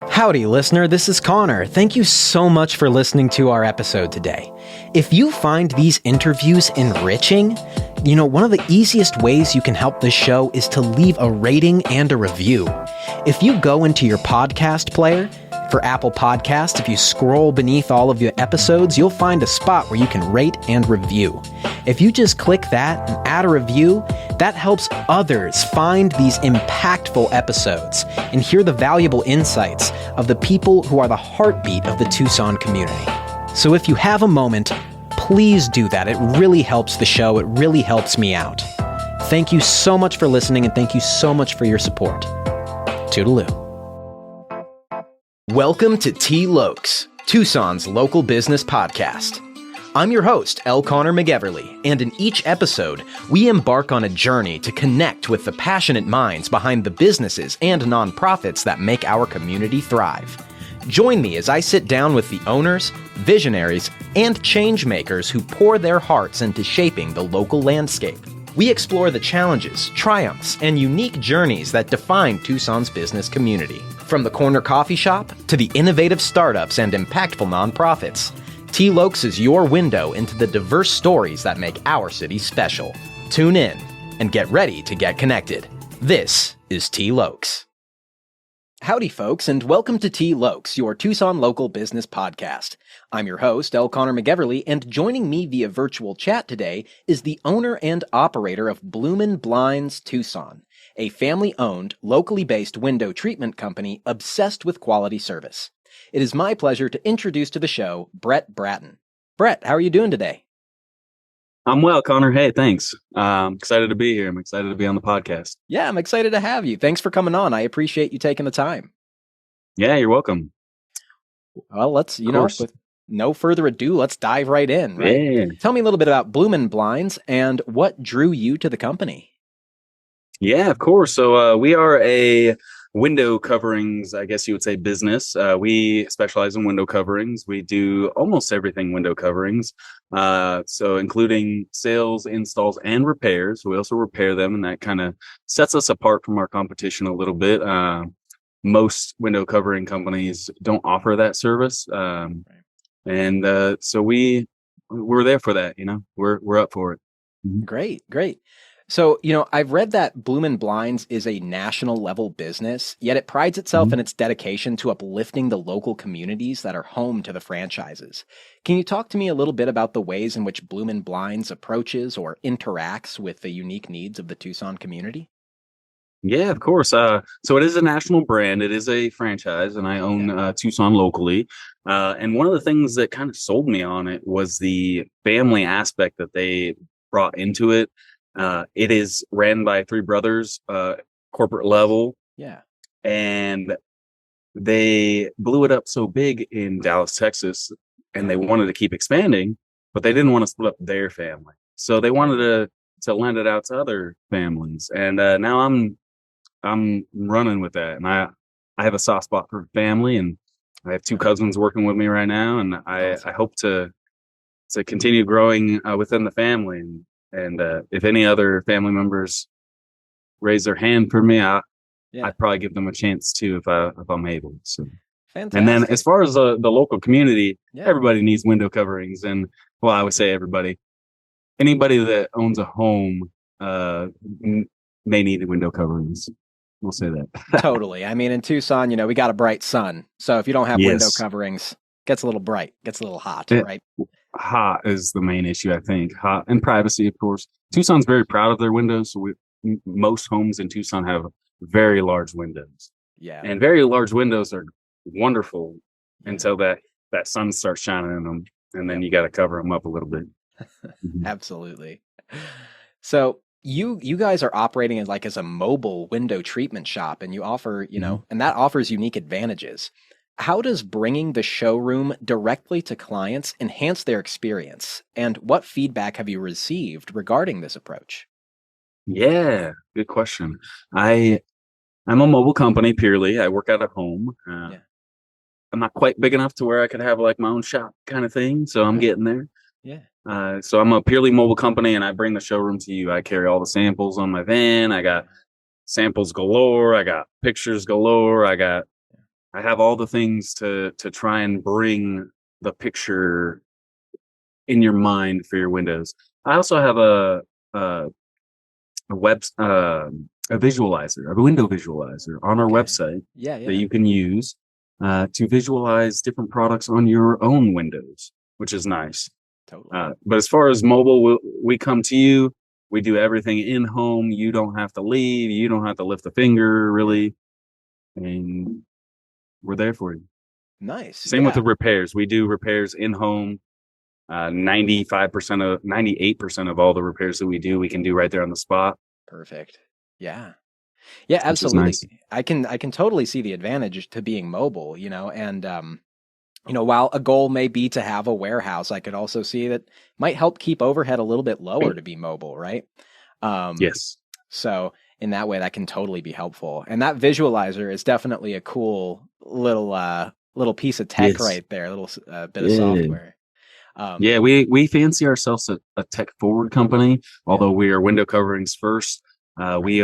Howdy, listener. This is Connor. Thank you so much for listening to our episode today. If you find these interviews enriching, one of the easiest ways you can help this show is to leave a rating and a review. If you go into your podcast player, for Apple Podcasts, if you scroll beneath all of your episodes, you'll find a spot where you can rate and review. If you just click that and add a review, that helps others find these impactful episodes and hear the valuable insights of the people who are the heartbeat of the Tucson community. So if you have a moment, please do that. It really helps the show. It really helps me out. Thank you so much for listening, and thank you so much for your support. Toodaloo. Welcome to T. Lokes, Tucson's local business podcast. I'm your host, L. Connor McEverly, and in each episode, we embark on a journey to connect with the passionate minds behind the businesses and nonprofits that make our community thrive. Join me as I sit down with the owners, visionaries, and change makers who pour their hearts into shaping the local landscape. We explore the challenges, triumphs, and unique journeys that define Tucson's business community. From the corner coffee shop to the innovative startups and impactful nonprofits, T. Lokes is your window into the diverse stories that make our city special. Tune in and get ready to get connected. This is T. Lokes. Howdy, folks, and welcome to T. Lokes, your Tucson local business podcast. I'm your host, L. Connor McEverly, and joining me via virtual chat today is the owner and operator of Bloomin Blinds Tucson, a family-owned, locally based window treatment company obsessed with quality service. It is my pleasure to introduce to the show Bratton. Brett, how are you doing today? I'm well, Connor. Hey, thanks. I'm excited to be here. I'm excited to be on the podcast. Yeah, I'm excited to have you. Thanks for coming on. I appreciate you taking the time. Yeah, you're welcome. Well, let's, with no further ado, let's dive right in. Right? Yeah. Tell me a little bit about Bloomin Blinds and what drew you to the company. Yeah, of course. So we are a window coverings, I guess you would say, business. We specialize in window coverings. We do almost everything window coverings. So including sales, installs, and repairs. We also repair them, and that kind of sets us apart from our competition a little bit. Most window covering companies don't offer that service. And so we're there for that, we're up for it. Mm-hmm. Great. So, I've read that Bloomin Blinds is a national level business, yet it prides itself in its dedication to uplifting the local communities that are home to the franchises. Can you talk to me a little bit about the ways in which Bloomin Blinds approaches or interacts with the unique needs of the Tucson community? Yeah, of course. So it is a national brand. It is a franchise, and I own Tucson locally. And one of the things that kind of sold me on it was the family aspect that they brought into it. It is ran by three brothers, corporate level. Yeah. And they blew it up so big in Dallas, Texas, and they wanted to keep expanding, but they didn't want to split up their family. So they wanted to lend it out to other families. And now I'm running with that. And I have a soft spot for family, and I have two cousins working with me right now, and I hope to continue growing within the family. And if any other family members raise their hand for me, I'd probably give them a chance too if I'm able. So, fantastic. And then as far as the local community, everybody needs window coverings, and I would say anybody that owns a home may need window coverings. We'll say that. Totally. I mean, in Tucson, we got a bright sun, so if you don't have window coverings, it gets a little bright, gets a little hot, right? Hot is the main issue, I think. Hot and privacy, of course. Tucson's very proud of their windows. So most homes in Tucson have very large windows. Yeah. And very large windows are wonderful until that sun starts shining in them. And then you got to cover them up a little bit. Absolutely. So you guys are operating as a mobile window treatment shop, and you offer, and that offers unique advantages. How does bringing the showroom directly to clients enhance their experience? And what feedback have you received regarding this approach? Yeah, good question. I'm a mobile company purely. I work out of home. I'm not quite big enough to where I could have my own shop kind of thing. So I'm getting there. Yeah. So I'm a purely mobile company, and I bring the showroom to you. I carry all the samples on my van. I got samples galore. I got pictures galore. I I have all the things to try and bring the picture in your mind for your windows. I also have a web a visualizer, a window visualizer on our Okay. website Yeah, that yeah. you can use to visualize different products on your own windows, which is nice. Totally. But as far as mobile, we come to you. We do everything in home. You don't have to leave. You don't have to lift a finger, Yeah. really. And we're there for you. Nice. Same with Yeah. the repairs. We do repairs in home. 98% of all the repairs that we do, we can do right there on the spot, Perfect. Yeah. Yeah, which is absolutely. nice. I can totally see the advantage to being mobile, and while a goal may be to have a warehouse, I could also see that might help keep overhead a little bit lower to be mobile, right? Um, Yes. so in that way, that can totally be helpful. And that visualizer is definitely a cool little piece of tech Yes. right there, a little bit of Yeah. software. Um, Yeah, we fancy ourselves a tech forward company, yeah, although we are window coverings first. right. We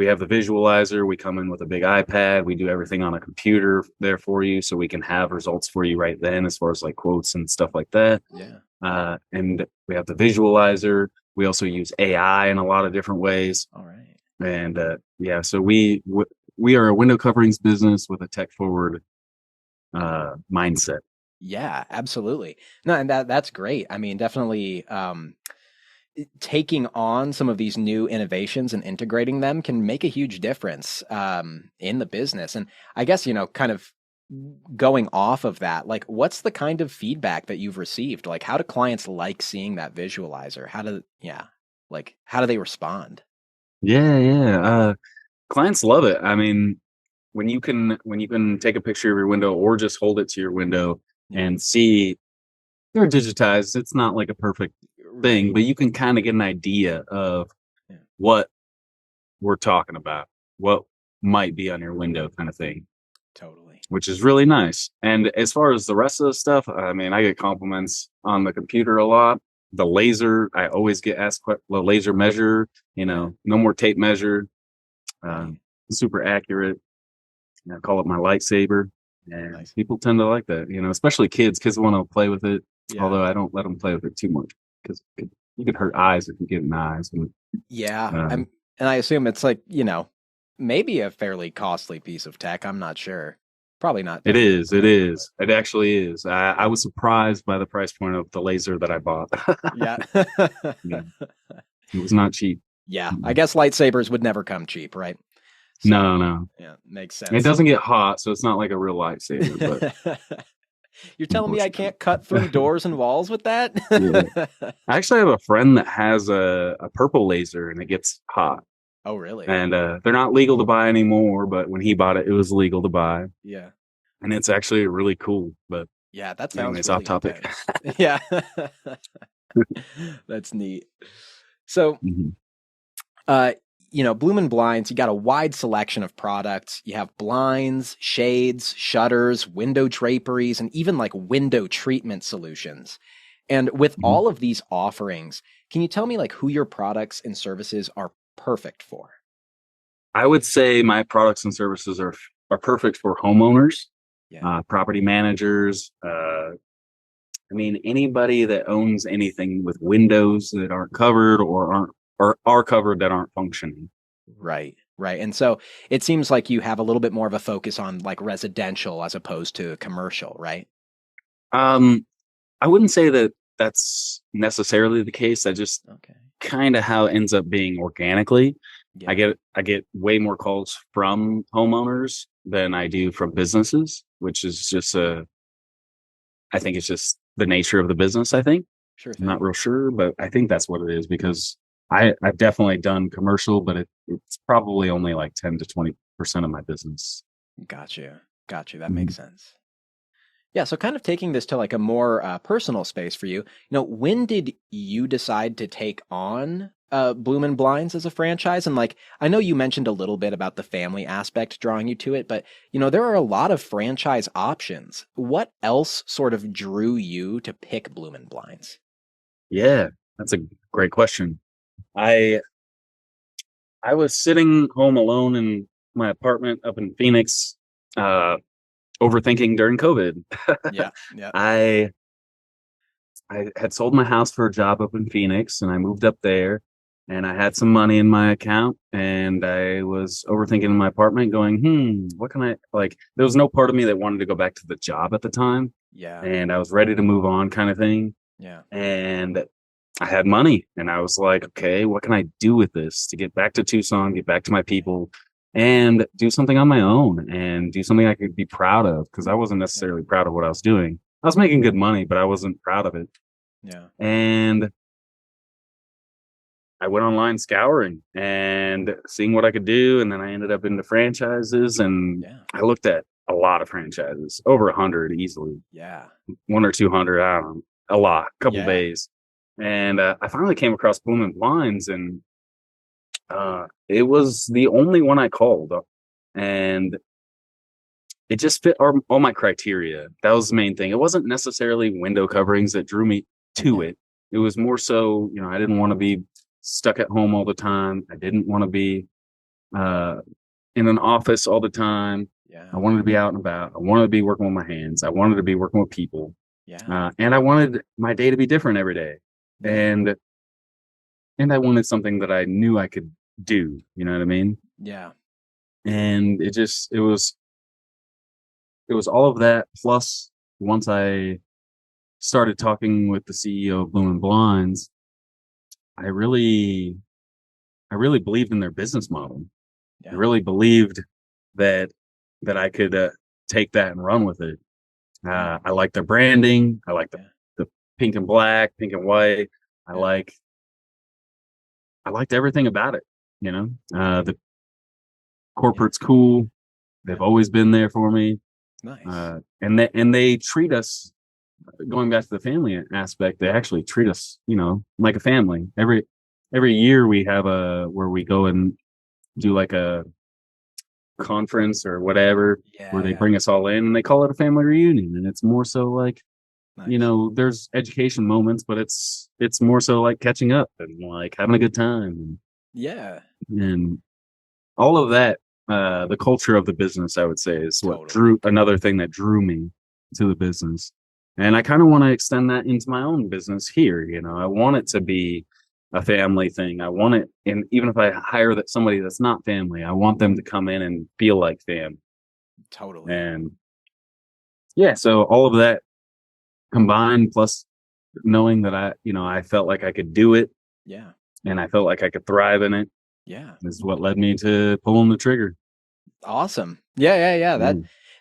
have the visualizer. We come in with a big iPad. We do everything on a computer there for you, so we can have results for you right then, as far as like quotes and stuff like that. Yeah. And we have the visualizer. We also use AI in a lot of different ways. All right. And yeah, so we are a window coverings business with a tech forward mindset. Yeah, absolutely. No, and that's great. I mean, definitely taking on some of these new innovations and integrating them can make a huge difference in the business. And I guess, kind of going off of that, like what's the kind of feedback that you've received? Like how do clients like seeing that visualizer? How do they respond? Yeah, yeah. Clients love it. I mean, when you can take a picture of your window or just hold it to your window Yeah. and see they're digitized. It's not like a perfect thing, Right. but you can kind of get an idea of Yeah. what we're talking about, what might be on your window kind of thing, Totally. which is really nice. And as far as the rest of the stuff, I mean, I get compliments on the computer a lot. The laser, I always get asked the laser measure, Yeah. no more tape measure, Right. super accurate. I call it my lightsaber. And Nice. people tend to like that, especially kids. Kids want to play with it, Yeah. although I don't let them play with it too much because you could hurt eyes if you get in the eyes. Yeah. Um, And I assume it's like, maybe a fairly costly piece of tech. I'm not sure. Probably not it definitely is. It equivalent, but is. It actually is. I yeah. was surprised by the price point of the laser that I bought. Yeah. Yeah, it was not cheap. Yeah. I Mm-mm. guess lightsabers would never come cheap, right? So, No, no. yeah, makes It sense. doesn't get hot, so it's not like a real lightsaber, but You're telling me I unfortunately. can't cut through doors and walls with that? Yeah. I actually have a friend that has a purple laser and it gets hot. Oh, really? And they're not legal to buy anymore, but when he bought it, it was legal to buy. Yeah. And it's actually really cool. But Yeah, that sounds anyways, off really topic. intense. Yeah. That's neat. So, Mhm. uh, Bloomin' Blinds, you got a wide selection of products. You have blinds, shades, shutters, window draperies, and even like window treatment solutions. And with Mhm. all of these offerings, can you tell me like who your products and services are perfect for? I would say my products and services are perfect for homeowners, Yeah. property managers. I mean, anybody that owns anything with windows that aren't covered or are covered that aren't functioning. Right. Right. And so it seems like you have a little bit more of a focus on like residential as opposed to commercial, right? Um, I wouldn't say that that's necessarily the case. I just Okay. kind of how it ends up being organically. Yeah. I get way more calls from homeowners than I do from businesses, which is just I think it's just the nature of the business, I think. Sure I'm not thing. real sure, but I think that's what it is because I've definitely done commercial, but it's probably only like 10 to 20% of my business. Got you. Got you. That makes Mhm. sense. Yeah. So, kind of taking this to like a more personal space for you, when did you decide to take on Bloomin' Blinds as a franchise? And like, I know you mentioned a little bit about the family aspect drawing you to it, but there are a lot of franchise options. What else sort of drew you to pick Bloomin' Blinds? Yeah, that's a great question. I I was sitting home alone in my apartment up in Phoenix. overthinking during COVID. Yeah. Yeah. I had sold my house for a job up in Phoenix, and I moved up there, and I had some money in my account, and I was overthinking in my apartment going, what can I like? There was no part of me that wanted to go back to the job at the time. Yeah. And I was ready to move on kind of thing. Yeah. And I had money, and I was like, okay, what can I do with this to get back to Tucson, get back to my people, and do something on my own and do something I could be proud of? Because I wasn't necessarily proud of what I was doing. I was making good money, but I wasn't proud of it. Yeah. And I went online scouring and seeing what I could do. And then I ended up into franchises, and I looked at a lot of franchises, over 100 easily. Yeah. 100 or 200, I don't know, a lot, a couple days. And I finally came across Bloomin' Blinds, and it was the only one I called. And it just fit all my criteria. That was the main thing. It wasn't necessarily window coverings that drew me to it. It was more so, I didn't want to be stuck at home all the time. I didn't want to be in an office all the time. Yeah. I wanted to be out and about. I wanted to be working with my hands. I wanted to be working with people. Yeah. And I wanted my day to be different every day. And I wanted something that I knew I could do. You know what I mean? Yeah. And it was all of that. Plus, once I started talking with the CEO of Bloomin' Blinds, I really believed in their business model. Yeah. I really believed that I could take that and run with it. I like their branding. I like the pink and black, pink and white. I liked everything about it. The corporate's cool. They've always been there for me. Nice. And they treat us, going back to the family aspect, they actually treat us, like a family. Every year we have where we go and do like a conference or whatever, where they bring us all in, and they call it a family reunion. And it's more so like, there's education moments, but it's more so like catching up and like having a good time. And all of that, the culture of the business, I would say, is what another thing that drew me to the business. And I kind of want to extend that into my own business here. I want it to be a family thing. I want it, and even if I hire somebody that's not family, I want them to come in and feel like family. Totally. And so all of that combined, plus knowing that I felt like I could do it. Yeah. And I felt like I could thrive in it. Yeah. This is what led me to pulling the trigger. Awesome. Yeah.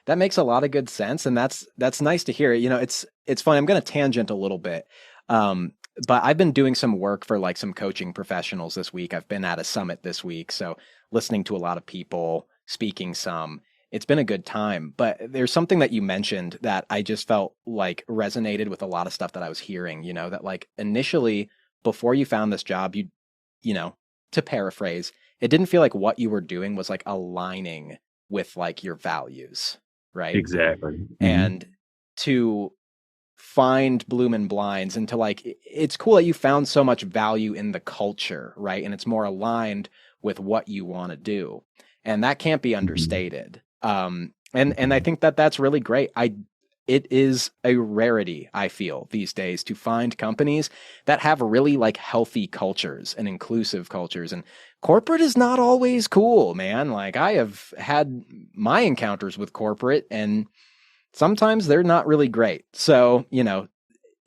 That makes a lot of good sense. And that's nice to hear. It's funny. I'm going to tangent a little bit. But I've been doing some work for like some coaching professionals this week. I've been at a summit this week. So listening to a lot of people, speaking some, it's been a good time. But there's something that you mentioned that I just felt like resonated with a lot of stuff that I was hearing, that like initially before you found this job, you to paraphrase, it didn't feel like what you were doing was like aligning with like your values, right? Exactly. Mm-hmm. And to find Bloomin' Blinds and to like, it's cool that you found so much value in the culture, right? And it's more aligned with what you want to do. And that can't be understated. And I think that that's really great. It is a rarity, I feel, these days to find companies that have really like healthy cultures and inclusive cultures. And corporate is not always cool, man. Like I have had my encounters with corporate and sometimes they're not really great. So,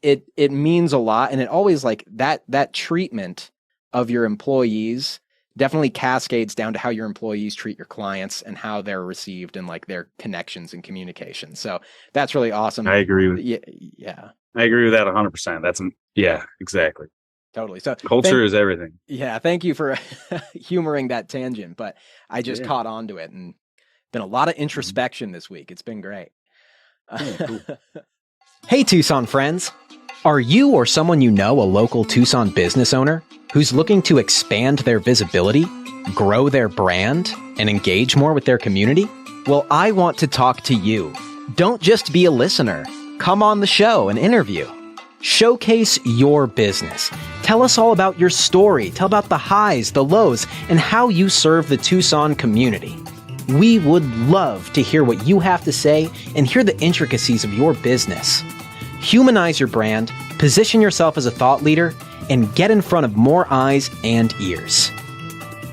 it means a lot. And it always like that treatment of your employees definitely cascades down to how your employees treat your clients and how they're received and like their connections and communication. So that's really awesome. I agree with yeah. I agree with that 100%. Exactly. Totally. So culture is everything. Yeah. Thank you for humoring that tangent, but I just caught on to it and been a lot of introspection this week. It's been great. Cool. Hey, Tucson friends. Are you or someone you know a local Tucson business owner who's looking to expand their visibility, grow their brand, and engage more with their community? Well, I want to talk to you. Don't just be a listener. Come on the show and interview. Showcase your business. Tell us all about your story. Tell about the highs, the lows, and how you serve the Tucson community. We would love to hear what you have to say and hear the intricacies of your business. Humanize your brand, position yourself as a thought leader, and get in front of more eyes and ears.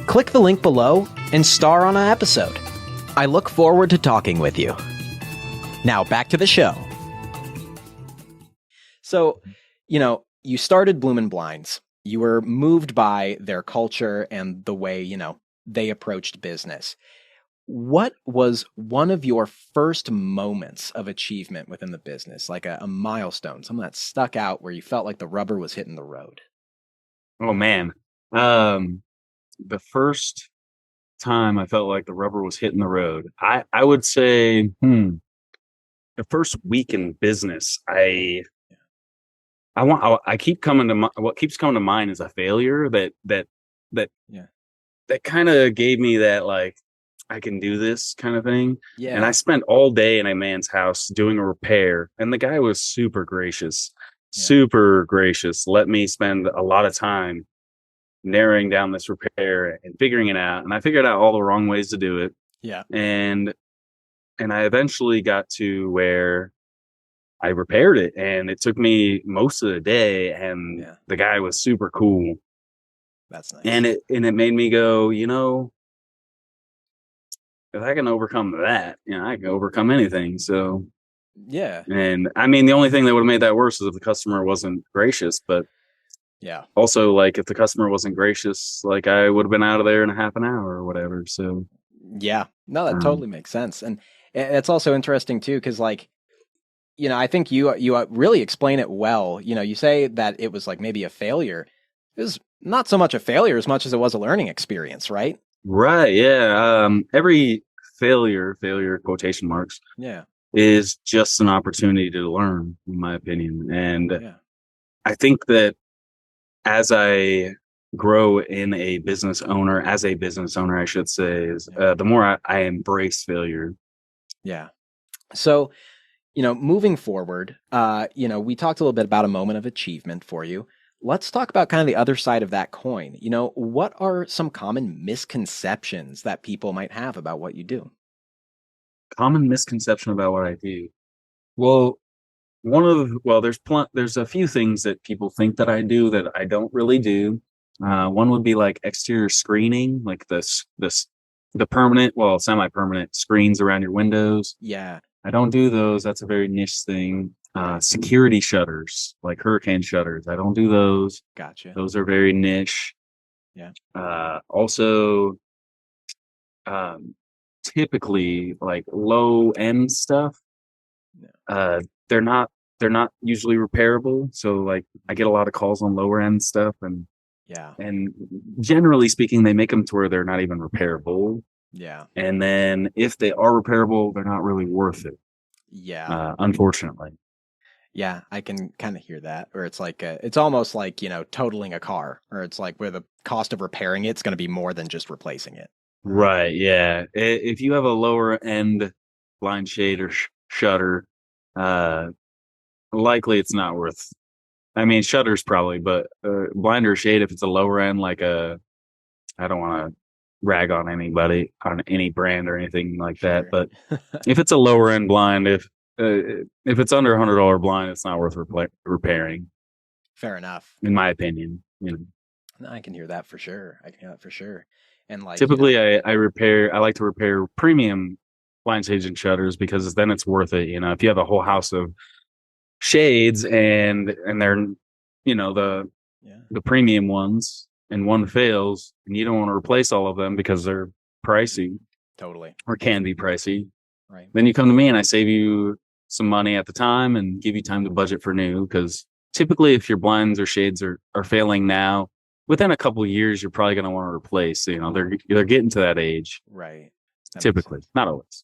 Click the link below and star on an episode. I look forward to talking with you. Now back to the show. So, you started Bloomin' Blinds. You were moved by their culture and the way, they approached business. What was one of your first moments of achievement within the business, like a milestone, something that stuck out where you felt like the rubber was hitting the road? Oh man. The first time I felt like the rubber was hitting the road, I would say, the first week in business, what keeps coming to mind is a failure that kind of gave me that, like, I can do this kind of thing. Yeah. And I spent all day in a man's house doing a repair, and the guy was super gracious, let me spend a lot of time narrowing down this repair and figuring it out. And I figured out all the wrong ways to do it. Yeah. And I eventually got to where I repaired it, and it took me most of the day, and the guy was super cool. That's nice. And it made me go, if I can overcome that, I can overcome anything. So yeah. And I mean, the only thing that would have made that worse is if the customer wasn't gracious, but yeah. Also, like, if the customer wasn't gracious, like, I would have been out of there in a half an hour or whatever. So yeah, no, that totally makes sense. And it's also interesting too, because, like, I think you really explain it well. You say that it was like maybe a failure. It was not so much a failure as much as it was a learning experience, right? Right. Yeah. Every failure, quotation marks, is just an opportunity to learn, in my opinion. And I think that as I grow as a business owner, I should say, is the more I embrace failure. Yeah. So, moving forward, we talked a little bit about a moment of achievement for you. Let's talk about kind of the other side of that coin. What are some common misconceptions that people might have about what you do? Common misconception about what I do. Well, there's a few things that people think that I do that I don't really do. One would be like exterior screening, like the permanent, semi-permanent screens around your windows. Yeah. I don't do those. That's a very niche thing. Security shutters, like hurricane shutters. I don't do those. Gotcha. Those are very niche. Yeah. Also, typically, like, low end stuff. They're not usually repairable. So, like, I get a lot of calls on lower end stuff, and generally speaking, they make them to where they're not even repairable. Yeah. And then if they are repairable, they're not really worth it. Yeah. Unfortunately. Yeah, I can kind of hear that. Or it's like, it's almost like, totaling a car, or it's like where the cost of repairing it's going to be more than just replacing it. Right. Yeah. If you have a lower end blind shade or shutter, likely it's not worth. I mean, shutters probably, but blind or shade, if it's a lower end, like I don't want to rag on anybody on any brand or anything like that, but if it's a lower end blind, if it's under $100 blind, it's not worth repairing. Fair enough, in my opinion. I can hear that for sure. And, like, typically, I like to repair premium blind shades and shutters, because then it's worth it. If you have a whole house of shades and they're the premium ones, and one fails, and you don't want to replace all of them because they're pricey, totally, or can be pricey, right? Then you come to me and I save you some money at the time and give you time to budget for new. Because typically, if your blinds or shades are failing now, within a couple of years, you're probably going to want to replace. They're getting to that age, right? That typically, not always.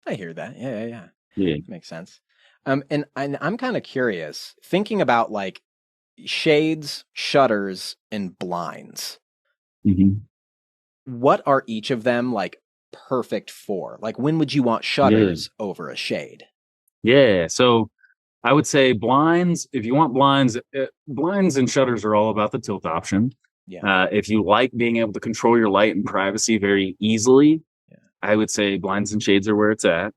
I hear that. Yeah. That makes sense. And I'm kind of curious, thinking about, like, shades, shutters, and blinds. Mm-hmm. What are each of them, like, perfect for? Like, when would you want shutters over a shade? Yeah, so I would say blinds. If you want blinds, blinds and shutters are all about the tilt option. Yeah. If you like being able to control your light and privacy very easily, I would say blinds and shades are where it's at.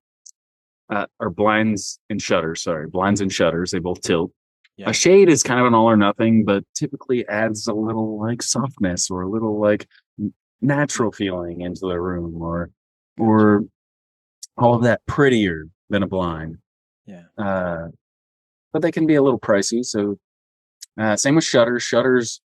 Or blinds and shutters. Sorry, blinds and shutters. They both tilt. Yeah. A shade is kind of an all or nothing, but typically adds a little like softness or a little like natural feeling into the room, or all of that prettier than a blind. Yeah. But they can be a little pricey. So same with shutters. Shutters,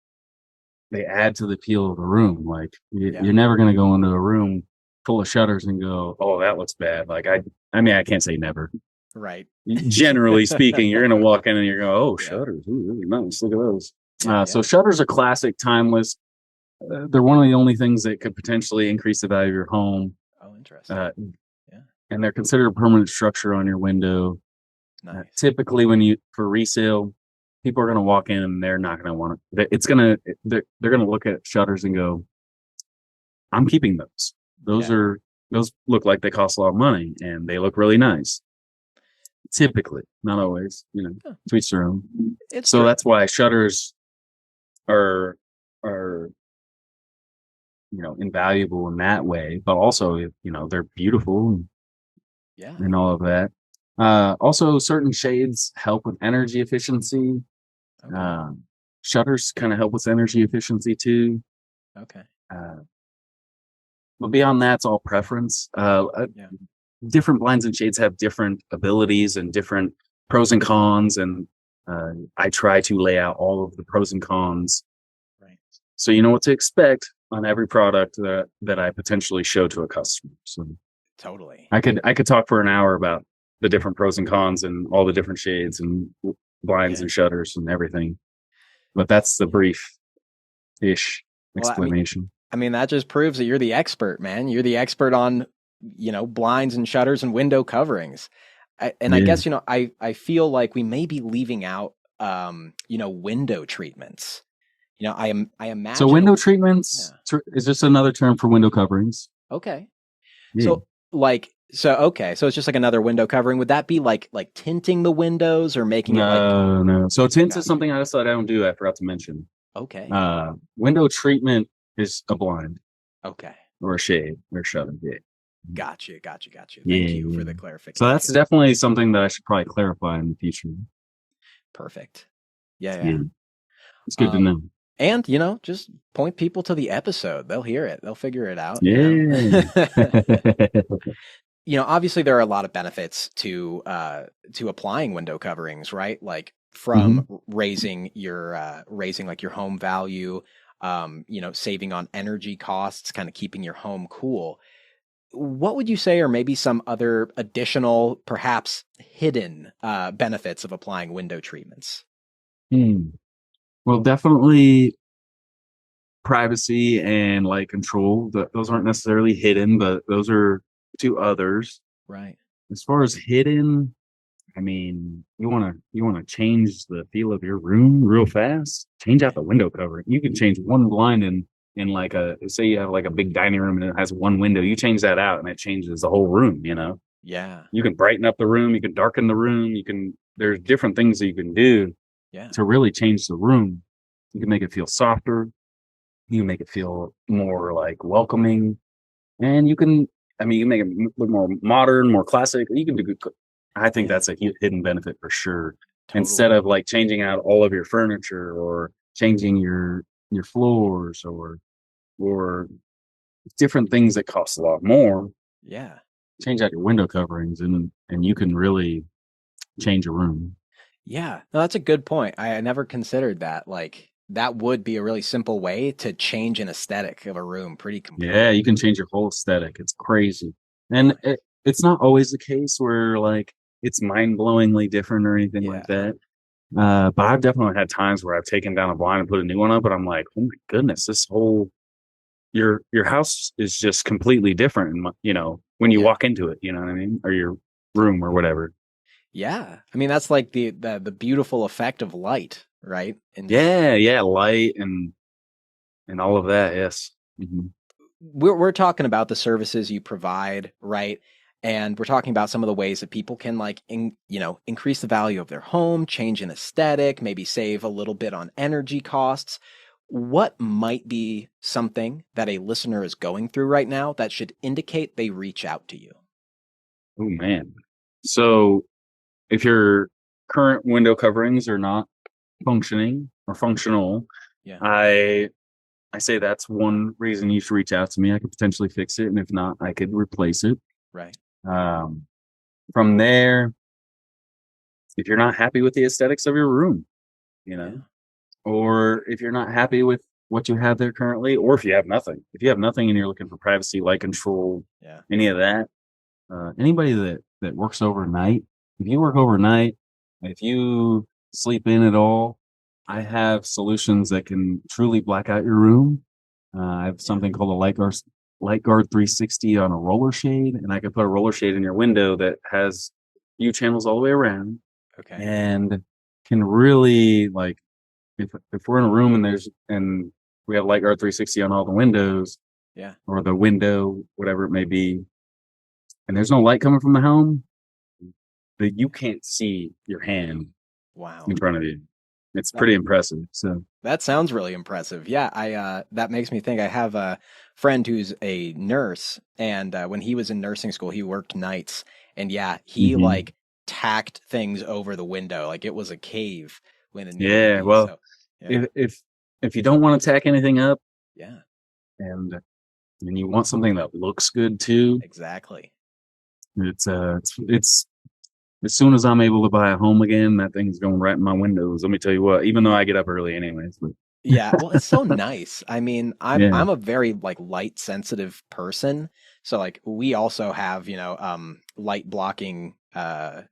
they add to the appeal of the room. Like you're never going to go into a room full of shutters and go, "Oh, that looks bad." Like I mean, I can't say never. Right. Generally speaking, you're going to walk in and you're going, "Oh, shutters, ooh, really nice. Look at those." So shutters are classic, timeless. They're one of the only things that could potentially increase the value of your home. Oh, interesting. And they're considered a permanent structure on your window. Nice. Typically, for resale, people are going to walk in and they're not going to want to. They're going to look at shutters and go, "I'm keeping those. Those look like they cost a lot of money and they look really nice." Typically, not always, to each their own. So true. That's why shutters are invaluable in that way, but also they're beautiful. And all of that. Also, certain shades help with energy efficiency. Okay. Shutters kind of help with energy efficiency too. Okay. But beyond that, it's all preference. Different blinds and shades have different abilities and different pros and cons, and I try to lay out all of the pros and cons, right? So you know what to expect on every product that I potentially show to a customer. So totally, I could talk for an hour about the different pros and cons and all the different shades and blinds and shutters and everything, but that's the brief-ish explanation. I mean, that just proves that you're the expert, man. You're the expert on blinds and shutters and window coverings. I guess, I feel like we may be leaving out, window treatments. I imagine. So window treatments is just another term for window coverings. Okay. Yeah. So it's just like another window covering. Would that be like tinting the windows or making it like? No. So tints is something I decided I don't do. I forgot to mention. Okay. Window treatment is a blind. Okay. Or a shade or shutter. Yeah. Gotcha. Thank you for the clarification. So that's definitely something that I should probably clarify in the future. Perfect. Yeah. It's good to know. And, just point people to the episode. They'll hear it. They'll figure it out. Yeah. Obviously there are a lot of benefits to applying window coverings, right? Like from raising your home value, saving on energy costs, kind of keeping your home cool. What would you say are maybe some other additional, perhaps hidden benefits of applying window treatments? Well, definitely privacy and light control. Those aren't necessarily hidden, but those are two others. Right. As far as hidden, I mean, you want to change the feel of your room real fast. Change out the window cover. You can change one blind in like say you have like a big dining room and it has one window. You change that out and it changes the whole room. Yeah. You can brighten up the room. You can darken the room. There's different things that you can do. To really change the room. You can make it feel softer. You can make it feel more like welcoming, and you can make it look more modern, more classic. You can do. I think that's a hidden benefit for sure. Totally. Instead of like changing out all of your furniture or changing your floors or different things that cost a lot more. Yeah. Change out your window coverings and you can really change a room. Yeah, no, that's a good point. I never considered that. Like that would be a really simple way to change an aesthetic of a room pretty completely. Yeah, you can change your whole aesthetic. It's crazy. And it's not always the case where like it's mind-blowingly different or anything like that. But I've definitely had times where I've taken down a blind and put a new one up, but I'm like, oh my goodness, this whole your house is just completely different. When you walk into it, you know what I mean, or your room or whatever. Yeah, I mean that's like the beautiful effect of light, right? And light and all of that. Yes, we're talking about the services you provide, right? And we're talking about some of the ways that people can like increase the value of their home, change an aesthetic, maybe save a little bit on energy costs. what might be something that a listener is going through right now that should indicate they reach out to you? Oh man. So if your current window coverings are not functioning or functional, Yeah. I say that's one reason you should reach out to me. I could potentially fix it, and if not, I could replace it. Right. From there, if you're not happy with the aesthetics of your room, Yeah. or if you're not happy with what you have there currently, or if you have nothing, and you're looking for privacy, light control, any of that, anybody that works overnight, if you work overnight, if you sleep in at all, I have solutions that can truly black out your room. I have something called a Light Guard 360 on a roller shade, and I can put a roller shade in your window that has view channels all the way around, and can really, like, if we're in a room and we have Light Guard 360 on all the windows, or the window, whatever it may be, and there's no light coming from the home, that you can't see your hand in front of you. It's pretty impressive. So that sounds really impressive. Yeah, I that makes me think. I have a friend who's a nurse, and when he was in nursing school, he worked nights, and he like tacked things over the window like it was a cave when it needed to be. Well, so, if you don't want to tack anything up, and you want something that looks good too, exactly. It's as soon as I'm able to buy a home again, that thing's going right in my windows. Let me tell you what, even though I get up early anyways. But. Yeah, well, it's so nice. I mean, I'm a very like light sensitive person. So like we also have, light blocking not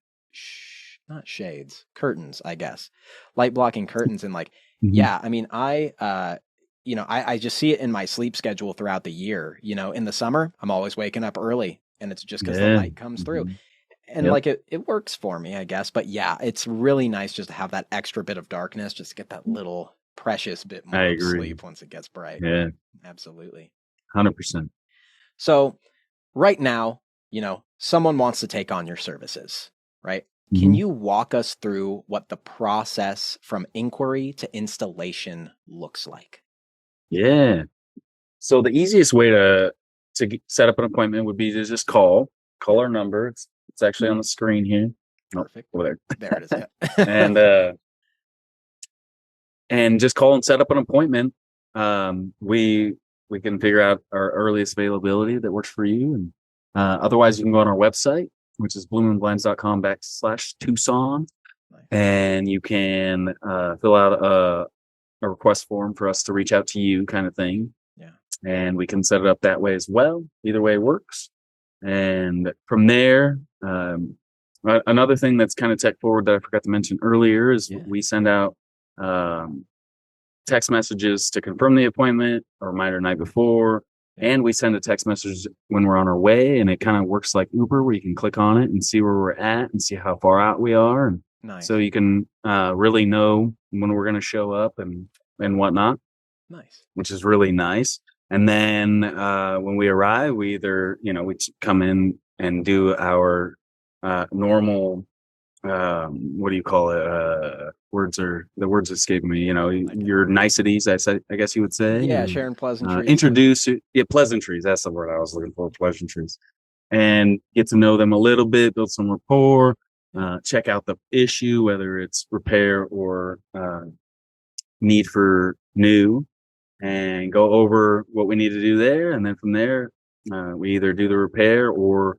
shades, curtains, I guess. Light blocking curtains and like I mean, I just see it in my sleep schedule throughout the year. In the summer, I'm always waking up early and it's just because the light comes through. And like it works for me, I guess. But it's really nice just to have that extra bit of darkness, just to get that little precious bit more of sleep once it gets bright. Yeah. Absolutely. 100%. So right now, someone wants to take on your services, right? Can you walk us through what the process from inquiry to installation looks like? Yeah. So the easiest way to set up an appointment would be to just call our number. It's actually on the screen here. Perfect. Over there. There it is. Yeah. and just call and set up an appointment. We can figure out our earliest availability that works for you. And otherwise, you can go on our website, which is bloominblinds.com/Tucson. Nice. And you can fill out a request form for us to reach out to you, kind of thing. Yeah. And we can set it up that way as well. Either way works. And from there, another thing that's kind of tech forward that I forgot to mention earlier is we send out text messages to confirm the appointment, a reminder the night before, and we send a text message when we're on our way, and it kind of works like Uber, where you can click on it and see where we're at and see how far out we are, and so you can really know when we're going to show up and whatnot. Nice. Which is really nice. And then when we arrive, we either we come in and do our normal what do you call it? The words escaping me. Your niceties. I guess you would say. Yeah, sharing pleasantries. Introduce pleasantries. That's the word I was looking for. Pleasantries, and get to know them a little bit, build some rapport. Check out the issue, whether it's repair or need for new, and go over what we need to do there. And then from there, we either do the repair or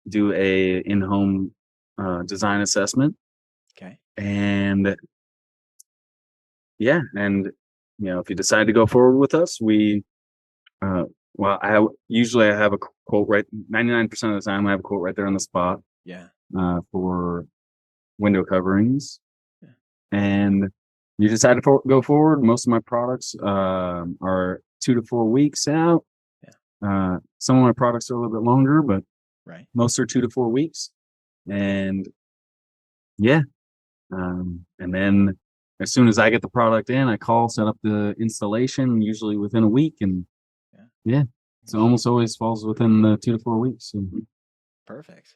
do a in-home design assessment. Okay. And if you decide to go forward with us, I have a quote right 99% of the time. I have a quote right there on the spot. Yeah. For window coverings. Yeah. And you decide to go forward. Most of my products are 2 to 4 weeks out. Yeah. Some of my products are a little bit longer, but most are 2 to 4 weeks. And and then as soon as I get the product in, I call, set up the installation, usually within a week. And so almost always falls within the 2 to 4 weeks. So. Perfect.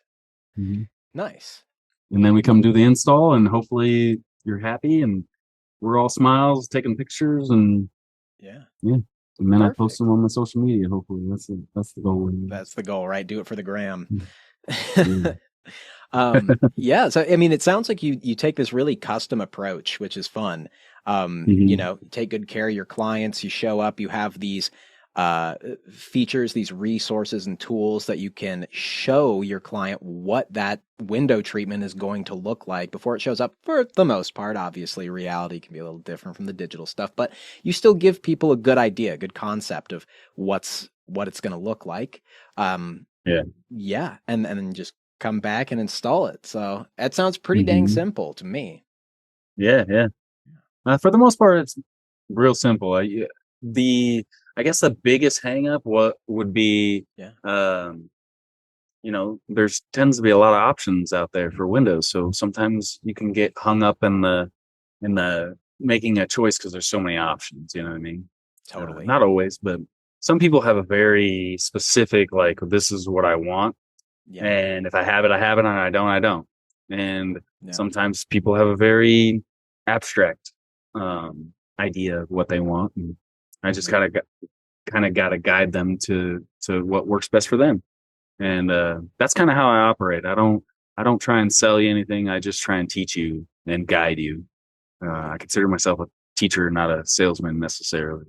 Mm-hmm. Nice. And then we come do the install, and hopefully you're happy and we're all smiles, taking pictures, and Yeah. yeah. And then I post Perfect. them on my social media. Hopefully, that's the goal. That's the goal, right? Do it for the gram. Yeah. Yeah. So, I mean, it sounds like you take this really custom approach, which is fun. You Hmm. know, you take good care of your clients. You show up. You have these features, these resources and tools that you can show your client what that window treatment is going to look like before it shows up. For the most part, obviously, reality can be a little different from the digital stuff, but you still give people a good idea, a good concept of what it's going to look like. Um, Yeah. yeah, and then just come back and install it. So that sounds pretty dang Hmm. simple to me. Yeah. Yeah. For the most part, it's real simple. The I guess the biggest hang up what would be, Yeah. there's tends to be a lot of options out there for Windows. So sometimes you can get hung up in the making a choice because there's so many options. You know what I mean? Totally. Not always, but some people have a very specific like this is what I want, Yeah. and if I have it, I have it, and I don't, I don't. And Yeah. sometimes people have a very abstract idea of what they want, and I just Mhm. kind of got to guide them to what works best for them. And that's kind of how I operate. I don't try and sell you anything. I just try and teach you and guide you. I consider myself a teacher, not a salesman necessarily.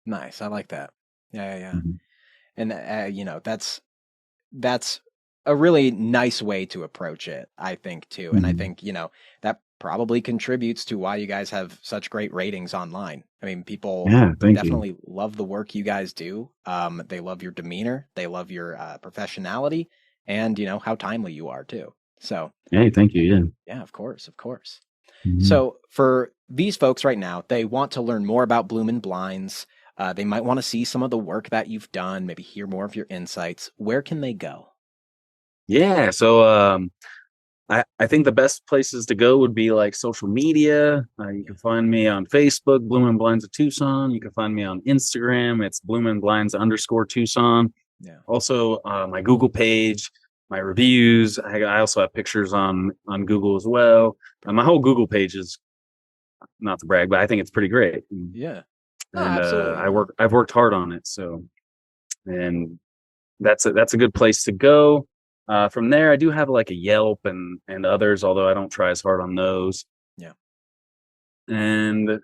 Nice. I like that. Yeah, yeah, yeah. Mhm. And you know, that's a really nice way to approach it, I think too. And I Mhm. think, you know, that probably contributes to why you guys have such great ratings online. I mean, people Yeah, thank you. definitely love the work you guys do. They love your demeanor, they love your professionality, and you know how timely you are too. So, Hey, thank you. Yeah. yeah, of course, of course. Mhm. So for these folks right now, they want to learn more about Bloomin' Blinds. They might want to see some of the work that you've done, maybe hear more of your insights. Where can they go? Yeah. So I think the best places to go would be like social media. You Yeah, can find me on Facebook, Bloomin' Blinds of Tucson. You can find me on Instagram. It's Bloomin' Blinds underscore Tucson. yeah. Also, my Google page, my reviews. I also have pictures on Google as well. My whole Google page is not to brag, but I think it's pretty great. And, Yeah. No, and absolutely. Yeah. I've worked hard on it. So, and that's a good place to go. From there, I do have like a Yelp and others, although I don't try as hard on those. Yeah. And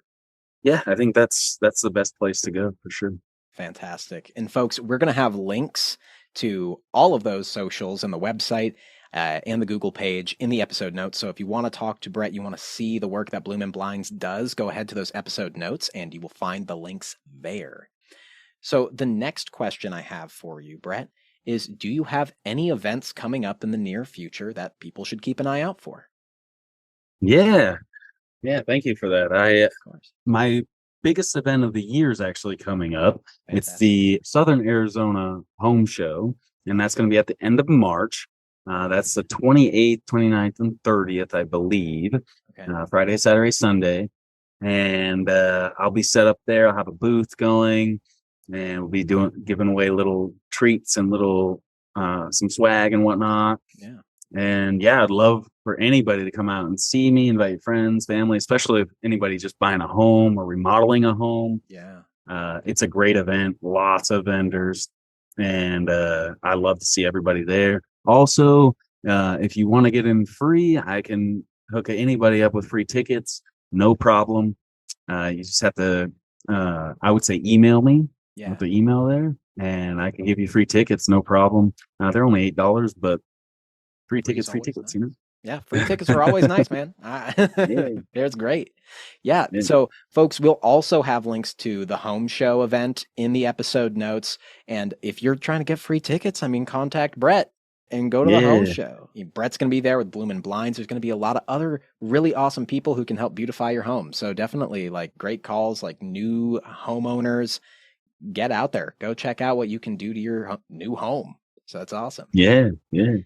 yeah, I think that's the best place to go for sure. Fantastic. And folks, we're going to have links to all of those socials and the website and the Google page in the episode notes. So if you want to talk to Brett, you want to see the work that Bloomin' Blinds does, go ahead to those episode notes and you will find the links there. So the next question I have for you, Brett, is do you have any events coming up in the near future that people should keep an eye out for? Yeah, yeah. Thank you for that. I Of course. My biggest event of the year is actually coming up. It's Fantastic. the Southern Arizona Home Show, and that's going to be at the end of March. That's the 28th, 29th, and 30th, I believe. Okay. Friday, Saturday, Sunday. And I'll be set up there. I'll have a booth going, and we'll be giving away little treats and little some swag and whatnot. Yeah. And yeah, I'd love for anybody to come out and see me, invite your friends, family, especially if anybody just buying a home or remodeling a home. Yeah. It's a great event, lots of vendors, and I love to see everybody there. Also, if you want to get in free, I can hook anybody up with free tickets, no problem. You just have to, I would say, email me with Yeah. the email there, and I can give you free tickets, no problem. They're only $8, but Free is free always tickets, nice. Yeah, free tickets are always nice, man. Yeah, It's great. Yeah, yeah, so folks, we'll also have links to the home show event in the episode notes. And if you're trying to get free tickets, I mean, contact Brett and go to the home yeah, show. Brett's going to be there with Bloomin' Blinds. There's going to be a lot of other really awesome people who can help beautify your home. So definitely like great calls, like new homeowners, get out there, go check out what you can do to your new home. So that's awesome. yeah, yeah,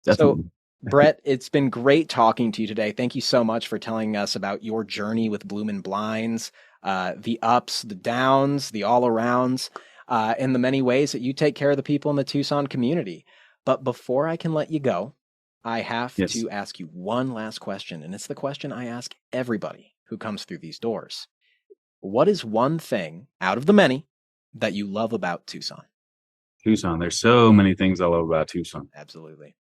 So, definitely. Brett, it's been great talking to you today. Thank you so much for telling us about your journey with Bloomin' Blinds, the ups, the downs, the all arounds, and the many ways that you take care of the people in the Tucson community. But before I can let you go, I have Yes. to ask you one last question, and it's the question I ask everybody. who comes through these doors. What is one thing out of the many that you love about Tucson? Tucson. There's so many things I love about Tucson. Absolutely.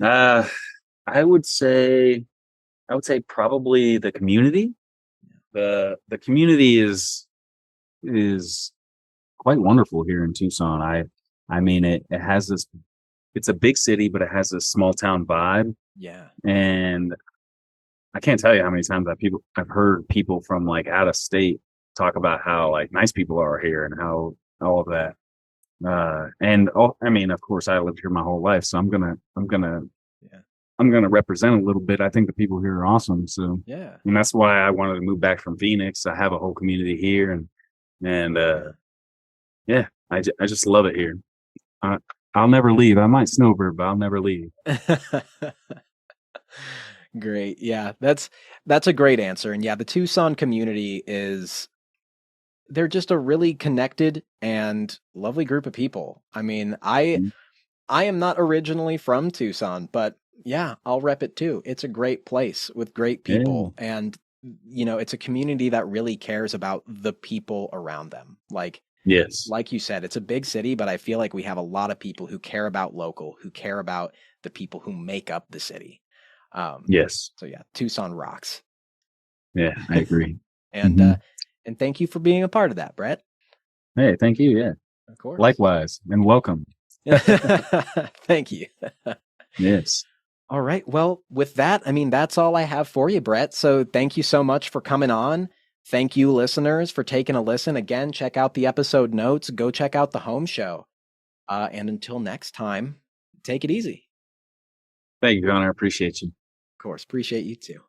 I would say probably the community. The community is quite wonderful here in Tucson. I mean it has this, it's a big city, but it has this small town vibe. Yeah. And I can't tell you how many times I've heard people from like out of state talk about how like nice people are here and how all of that. I mean, of course, I lived here my whole life, so I'm gonna represent a little bit. I think the people here are awesome. So yeah, and that's why I wanted to move back from Phoenix. I have a whole community here, and I just love it here. I'll never leave. I might snowbird, but I'll never leave. Great. Yeah, that's a great answer. And yeah, the Tucson community they're just a really connected and lovely group of people. I mean, I am not originally from Tucson, but yeah, I'll rep it too. It's a great place with great people. Yeah. And, it's a community that really cares about the people around them. Like, yes, like you said, it's a big city, but I feel like we have a lot of people who care about local, who care about the people who make up the city. Yes. So yeah, Tucson rocks. Yeah, I agree. And thank you for being a part of that, Brett. Hey, thank you. Yeah, of course. Likewise, and welcome. Thank you. Yes. All right. Well, with that, I mean, that's all I have for you, Brett. So thank you so much for coming on. Thank you, listeners, for taking a listen. Again, check out the episode notes. Go check out the home show. And until next time, take it easy. Thank you, Connor. I appreciate you. Of course. Appreciate you too.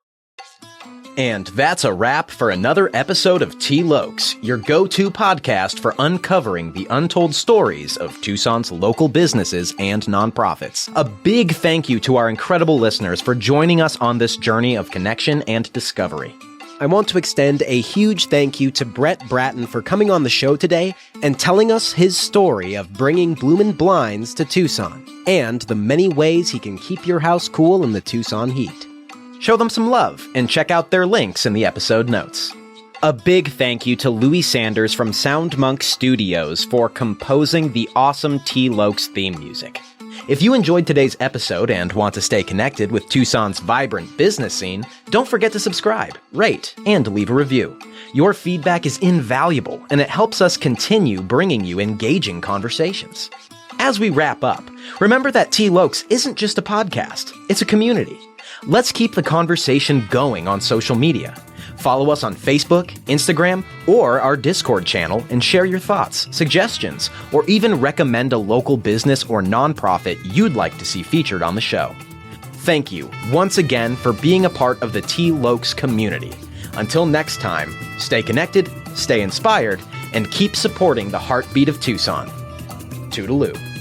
And that's a wrap for another episode of T-Lokes, your go-to podcast for uncovering the untold stories of Tucson's local businesses and nonprofits. A big thank you to our incredible listeners for joining us on this journey of connection and discovery. I want to extend a huge thank you to Brett Bratton for coming on the show today and telling us his story of bringing Bloomin' blinds to Tucson and the many ways he can keep your house cool in the Tucson heat. Show them some love and check out their links in the episode notes. A big thank you to Louis Sanders from Sound Monk Studios for composing the awesome T-Lokes theme music. If you enjoyed today's episode and want to stay connected with Tucson's vibrant business scene, don't forget to subscribe, rate, and leave a review. Your feedback is invaluable, and it helps us continue bringing you engaging conversations. As we wrap up, remember that T-Lokes isn't just a podcast, it's a community. Let's keep the conversation going on social media. Follow us on Facebook, Instagram, or our Discord channel and share your thoughts, suggestions, or even recommend a local business or nonprofit you'd like to see featured on the show. Thank you once again for being a part of the T-Lokes community. Until next time, stay connected, stay inspired, and keep supporting the heartbeat of Tucson. Toodaloo.